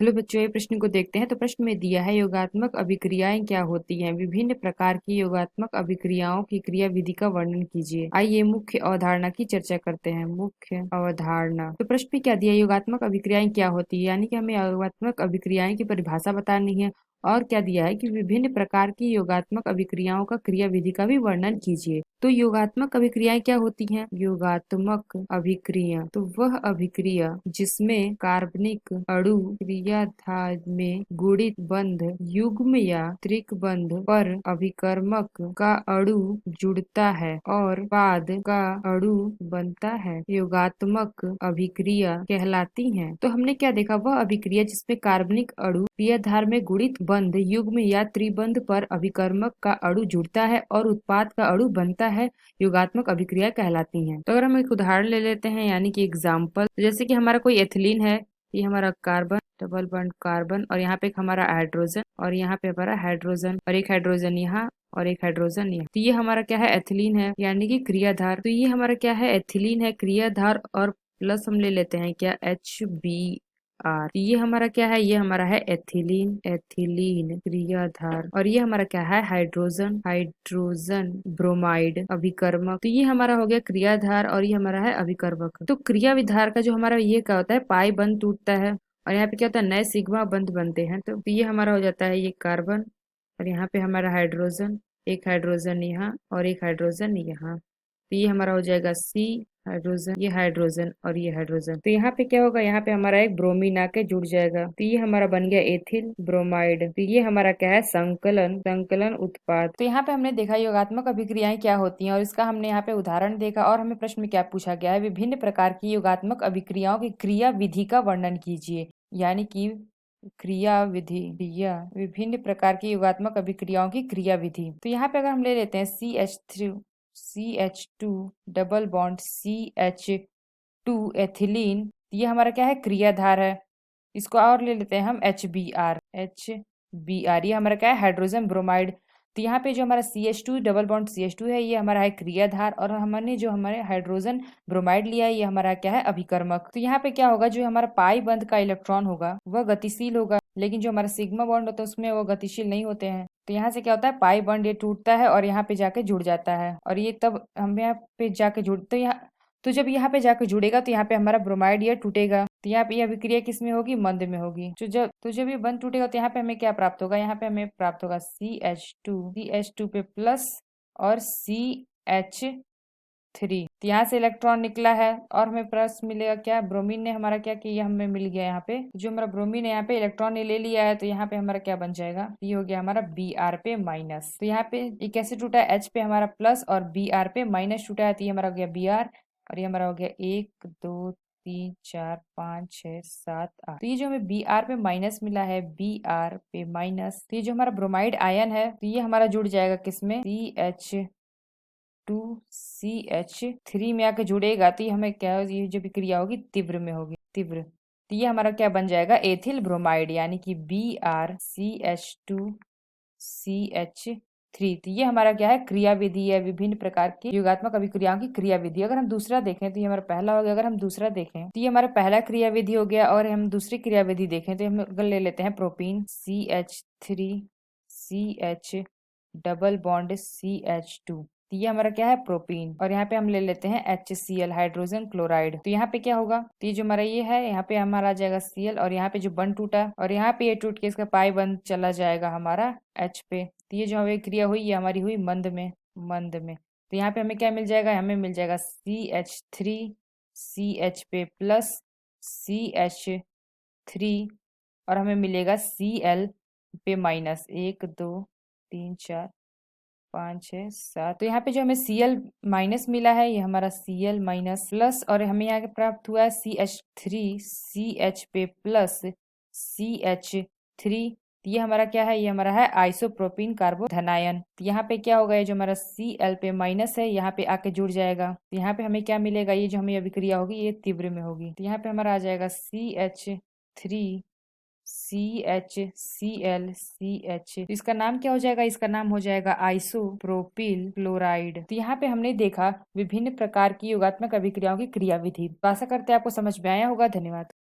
चलो बच्चों, ये प्रश्न को देखते हैं। तो प्रश्न में दिया है योगात्मक अभिक्रियाएं क्या होती हैं, विभिन्न प्रकार की योगात्मक अभिक्रियाओं की क्रिया विधि का वर्णन कीजिए। आइए मुख्य अवधारणा की चर्चा करते हैं। मुख्य अवधारणा। तो प्रश्न में क्या दिया, योगात्मक अभिक्रियाएं क्या होती है, यानी कि हमें योगात्मक अभिक्रियाएं की परिभाषा बतानी है। और क्या दिया है कि विभिन्न प्रकार की योगात्मक अभिक्रियाओं का क्रिया विधि का भी वर्णन कीजिए। तो योगात्मक अभिक्रियाएं क्या होती हैं? योगात्मक अभिक्रिया तो वह अभिक्रिया जिसमें कार्बनिक अणु क्रियाधार में गुणित बंध युग्म या त्रिकबंध पर अभिकर्मक का अणु जुड़ता है और उत्पाद का अणु बनता है, योगात्मक अभिक्रिया कहलाती हैं। तो हमने क्या देखा, वह अभिक्रिया जिसमें कार्बनिक अणु क्रियाधार में गुणित बंध युग्म या त्रिबंध पर अभिकर्मक का अणु जुड़ता है और उत्पाद का अणु बनता है, योगात्मक अभिक्रिया कहलाती हैं। तो अगर हम एक उदाहरण ले लेते हैं, यानी कि एग्जाम्पल, जैसे कि हमारा कोई एथिलीन है, ये हमारा कार्बन, डबल बॉन्ड कार्बन, और यहाँ पे एक हमारा हाइड्रोजन, और यहाँ पे हमारा हाइड्रोजन, और एक हाइड्रोजन यहाँ, और एक हाइड्रोजन यहाँ। तो ये हमारा क्या है, एथिलीन है, यानी कि क्रियाधार। तो ये हमारा क्या है, एथिलीन है, क्रियाधार, और प्लस हम ले लेते हैं क्या, HBr। ये हमारा क्या है, ये हमारा है एथिलीन, एथिलीन क्रियाधार, और ये हमारा क्या है, हाइड्रोजन, हाइड्रोजन ब्रोमाइड अभिकर्मक। तो ये हमारा हो गया क्रियाधार और ये हमारा है अभिकर्मक। तो क्रिया विधार का जो हमारा ये क्या होता है, पाई बंध टूटता है और यहाँ पे क्या होता है, नए सिग्मा बंध बनते हैं। तो ये हमारा हो जाता है ये कार्बन, और यहाँ पे हमारा हाइड्रोजन, एक हाइड्रोजन यहाँ और एक हाइड्रोजन यहाँ। तो ये हमारा हो जाएगा C हाइड्रोजन, ये हाइड्रोजन और ये हाइड्रोजन। तो यहाँ पे क्या होगा, यहाँ पे हमारा एक ब्रोमीन आके जुड़ जाएगा। तो ये हमारा बन गया एथिल ब्रोमाइड। तो ये हमारा क्या है, संकलन, संकलन उत्पाद। तो यहाँ पे हमने देखा योगात्मक अभिक्रियाएं क्या होती हैं और इसका हमने यहाँ पे उदाहरण देखा। और हमें प्रश्न में क्या पूछा गया है, विभिन्न प्रकार की योगात्मक अभिक्रियाओं की क्रिया विधि का वर्णन कीजिए। यानी कि क्रिया विधि, क्रिया विभिन्न प्रकार की योगात्मक अभिक्रियाओं की क्रिया विधि। तो यहाँ पे अगर हम ले लेते हैं CH2 double bond CH2 ethylene, ये हमारा क्या है, क्रियाधार है। इसको और ले लेते हैं हम HBr, ये हमारा क्या है, हाइड्रोजन ब्रोमाइड। तो यहाँ पे जो हमारा CH2 डबल बॉन्ड CH2 है, ये हमारा है क्रियाधार, और हमने जो हमारे हाइड्रोजन ब्रोमाइड लिया है, ये हमारा क्या है, अभिकर्मक। तो यहाँ पे क्या होगा, जो हमारा पाई बंध का इलेक्ट्रॉन होगा वह गतिशील होगा, लेकिन जो हमारा सिग्मा बॉन्ड होता है उसमें वो गतिशील नहीं होते हैं। तो यहाँ से क्या होता है, पाई बॉन्ड ये टूटता है और यहाँ पे जाके जुड़ जाता है, और ये तब हम यहाँ पे जाके जुड़, तो जब यहाँ पे जाके जुड़ेगा तो यहाँ पे हमारा ब्रोमाइड ये टूटेगा। तो यहाँ पे यह अभिक्रिया किस में होगी, मंद में होगी। तो जब ये बंद टूटेगा तो यहाँ पे हमें क्या प्राप्त होगा, यहाँ पे हमें प्राप्त होगा CH2 पे प्लस और CH3। तो यहाँ से इलेक्ट्रॉन निकला है और हमें प्लस मिलेगा क्या, ब्रोमीन ने हमारा क्या किया, हमें मिल गया यहाँ पे, जो हमारा ब्रोमीन है यहाँ पे इलेक्ट्रॉन ने ले लिया है। तो यहाँ पे हमारा क्या बन जाएगा, ये हो गया हमारा Br पे माइनस। तो यहाँ पे ये कैसे टूटा है, H पे हमारा प्लस और Br पे माइनस टूटा है। तो ये हमारा हो गया Br, और ये हमारा हो गया 1 2 3 4 5 6 7 8। तो ये जो हमें Br पे माइनस मिला है, Br पे माइनस, तो ये जो हमारा ब्रोमाइड आयन है, तो ये हमारा जुड़ जाएगा किसमें, CH2CH3 में आके जुड़ेगा। तो ये हमें क्या, ये जो क्रिया होगी तीव्र में होगी, तीव्र। तो ये हमारा क्या बन जाएगा, एथिल ब्रोमाइड, यानी कि BrCH2CH3। तो ये हमारा क्या है, क्रिया विधि है, विभिन्न प्रकार की योगात्मक अभिक्रियाओं की क्रिया विधि। अगर हम दूसरा देखें तो ये हमारा पहला हो गया। अगर हम दूसरा देखें तो ये हमारा पहला क्रिया विधि हो गया, और हम दूसरी क्रिया विधि देखें तो हम अगर ले लेते हैं propene, CH3CH double bond CH2। तो ये हमारा क्या है, प्रोपीन, और यहाँ पे हम ले लेते हैं HCl हाइड्रोजन क्लोराइड। तो यहाँ पे क्या होगा, तो ये जो हमारा ये है, यहाँ पे हमारा आ जाएगा Cl, और यहाँ पे जो बंद टूटा, और यहाँ पे ये टूट के इसका पाई बंद चला जाएगा हमारा H पे। तो ये जो हमें क्रिया हुई, ये हमारी हुई मंद में, मंद में। तो यहाँ पे हमें क्या मिल जाएगा, हमें मिल जाएगा CH3CH पे प्लस CH3, और हमें मिलेगा Cl पे माइनस, 1 2 3 4 5 6 7। तो यहाँ पे जो हमें Cl माइनस मिला है, ये हमारा Cl माइनस प्लस, और हमें यहाँ प्राप्त हुआ है CH3CH पे प्लस CH3। ये हमारा क्या है, ये हमारा है आइसोप्रोपीन कार्बो धनायन। तो यहाँ पे क्या होगा, ये जो हमारा Cl पे माइनस है यहाँ पे आके जुड़ जाएगा। तो यहाँ पे हमें क्या मिलेगा, ये जो हमें अभिक्रिया होगी ये तीव्र में होगी। तो यहाँ पे हमारा आ जाएगा CH3CHCl इसका नाम क्या हो जाएगा, इसका नाम हो जाएगा आइसोप्रोपिल क्लोराइड। तो यहाँ पे हमने देखा विभिन्न प्रकार की योगात्मक अभिक्रियाओं की क्रिया विधि। आशा करते हैं आपको समझ में आया होगा। धन्यवाद।